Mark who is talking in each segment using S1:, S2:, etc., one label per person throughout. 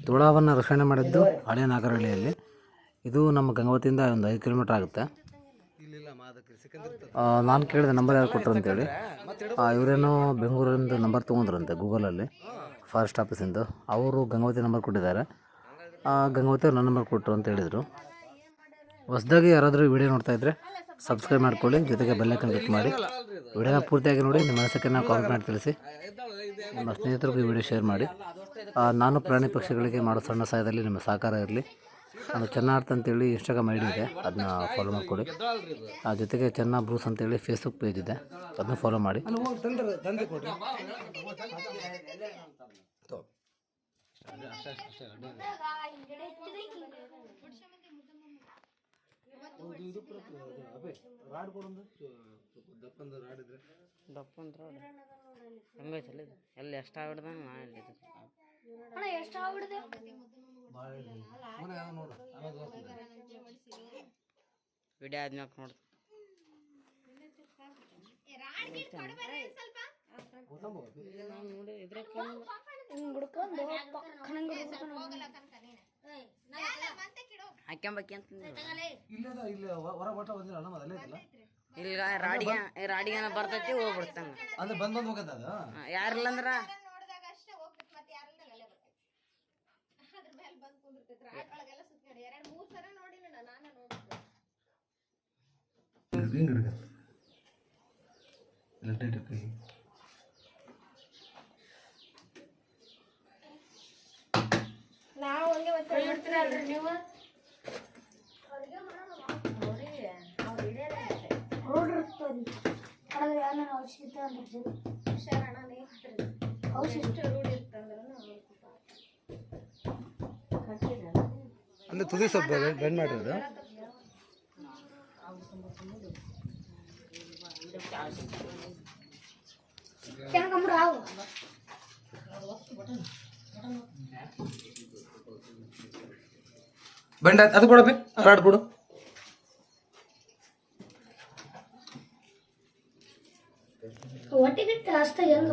S1: ತುಳಾವನ್ನು ರಕ್ಷಣೆ ಮಾಡಿದ್ದು ಹಳೆ ನಾಗರಹಳ್ಳಿಯಲ್ಲಿ. ಇದು ನಮ್ಮ ಗಂಗಾವತಿಯಿಂದ ಒಂದು 5 ಕಿಲೋಮೀಟ್ರ್ ಆಗುತ್ತೆ. ನಾನು ಕೇಳಿದೆ ನಂಬರ್ ಯಾರು ಕೊಟ್ಟರು ಅಂತೇಳಿ. ಇವರೇನೋ ಬೆಂಗಳೂರಿಂದ ನಂಬರ್ ತೊಗೊಂಡ್ರಂತೆ ಗೂಗಲಲ್ಲಿ, ಫಾರೆಸ್ಟ್ ಆಫೀಸಿಂದು. ಅವರು ಗಂಗಾವತಿ ನಂಬರ್ ಕೊಟ್ಟಿದ್ದಾರೆ. ಗಂಗಾವತಿಯವ್ರು ನನ್ನ ನಂಬರ್ ಕೊಟ್ಟರು ಅಂತ ಹೇಳಿದರು. ಹೊಸದಾಗಿ ಯಾರಾದರೂ ವಿಡಿಯೋ ನೋಡ್ತಾಯಿದ್ರೆ ಸಬ್ಸ್ಕ್ರೈಬ್ ಮಾಡ್ಕೊಳ್ಳಿ, ಜೊತೆಗೆ ಬೆಲ್ ಐಕಾನ್ ಕ್ಲಿಕ್ ಮಾಡಿ. ವಿಡಿಯೋನ ಪೂರ್ತಿಯಾಗಿ ನೋಡಿ, ನಿಮ್ಮ ಅನಿಸಿಕೆನ ಕಾಮೆಂಟ್ ಮಾಡಿ ತಿಳಿಸಿ. ನಿಮ್ಮ ಸ್ನೇಹಿತರಿಗೂ ಈ ವಿಡಿಯೋ ಶೇರ್ ಮಾಡಿ. ನಾನು ಪ್ರಾಣಿ ಪಕ್ಷಿಗಳಿಗೆ ಮಾಡೋ ಸಣ್ಣ ಸಹಾಯದಲ್ಲಿ ನಿಮ್ಮ ಸಹಕಾರ ಇರಲಿ. ನಾನು ಚೆನ್ನಾರ್ಥ ಅಂತೇಳಿ ಇನ್ಸ್ಟಾಗ್ರಾಮ್ ಐ ಡಿ ಇದೆ, ಅದನ್ನ ಫಾಲೋ ಮಾಡ್ಕೊಳ್ಳಿ. ಜೊತೆಗೆ ಚೆನ್ನ ಬ್ರೂಸ್ ಅಂತೇಳಿ ಫೇಸ್ಬುಕ್ ಪೇಜ್ ಇದೆ, ಅದನ್ನ ಫಾಲೋ ಮಾಡಿ.
S2: ಎಲ್ಲಿ ಎಷ್ಟು ಆಗ್ಬಿಡ್ದಂಗೆ ನಾ ವಿಡಿಯೋ ಆದ್ಮ್ಯಾಕ ನೋಡ್ದು ನೋಡಿ ಇದ್ರ ಹಾಕ್ಯಂಬಕ್ಕಿ ಅಂತ ಇಲ್ಲ ರಾಡಿಗೆ ಬರ್ತೈತಿ ಹೋಗ್ಬಿಡ್ತಾನ. ಯಾರಿಲ್ಲ ಅಂದ್ರ
S1: ಅಂದ್ರೆ ತುದಿ ಸ್ವಲ್ಪ ಬೆಂಡ್ ಮಾಡಿರೋದು. ಬಂಡ ಅದು ಕೊಡ ರಾಡ್ ಕೊಡು.
S3: ಒಟ್ಟಿಗೆ ಜಾಸ್ತಿ ಹೆಂಗ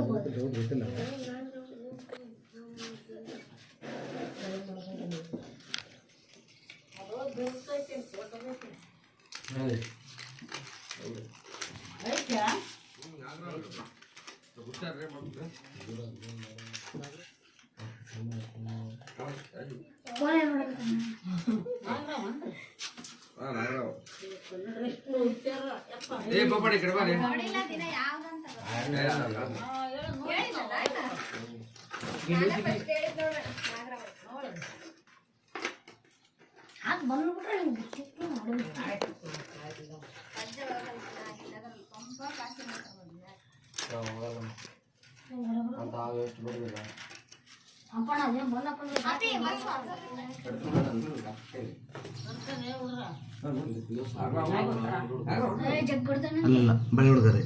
S1: ಅಲ್ಲ ಬಳೆ ಹುಡುಗರೆ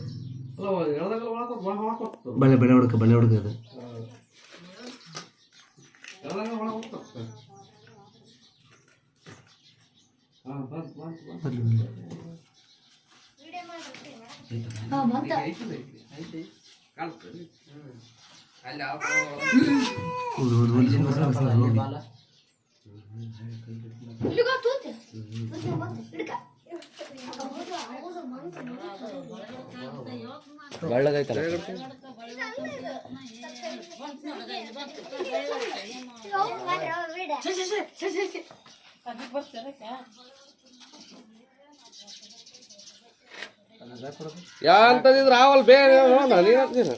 S1: ಬಳೆ ಹುಡುಗರೆ ಒಳ್ಳಗೈತಲ್ಲ.
S4: ಯಾಂತದಿದ್ರೆ ಆವಲ್ ಬೇರೆ ನೀನು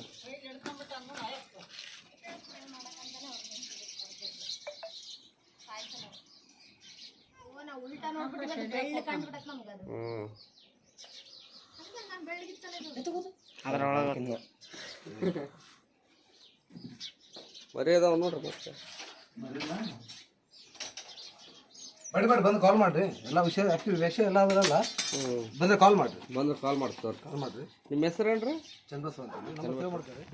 S4: ಮರ್ಯಾದ ನೋಡ್ರಿ ಮತ್ತೆ
S1: ಬಡಿ ಬಂದು ಕಾಲ್ ಮಾಡ್ರಿ. ಎಲ್ಲ ವಿಷಯ ಎಲ್ಲ ಅದರಲ್ಲ, ಬಂದ್ರೆ ಕಾಲ್ ಮಾಡ್ರಿ.
S4: ಕಾಲ್ ಮಾಡ್ರಿ. ನಿಮ್ಮ ಹೆಸರು ಹೇಳ್ರಿ?
S1: ಚಂದ್ರಸ್ವ ಅಂತ.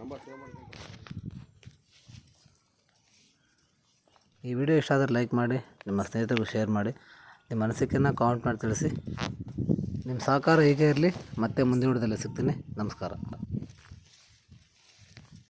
S1: ನಂಬರ್ ಸೇವ್ ಮಾಡ್ತಾರೆ. ಈ ವಿಡಿಯೋ ಇಷ್ಟ ಆದರೆ ಲೈಕ್ ಮಾಡಿ, ನಿಮ್ಮ ಸ್ನೇಹಿತರಿಗೂ ಶೇರ್ ಮಾಡಿ, ನಿಮ್ಮ ಅನಿಸಿಕೆಯನ್ನು ಕಾಮೆಂಟ್ ಮಾಡಿ ತಿಳಿಸಿ. ನಿಮ್ಮ ಸಹಕಾರ ಹೀಗೆ ಇರಲಿ. ಮತ್ತೆ ಮುಂದಿನ ವಿಡಿಯೋದಲ್ಲಿ ಸಿಗ್ತೀನಿ. ನಮಸ್ಕಾರ.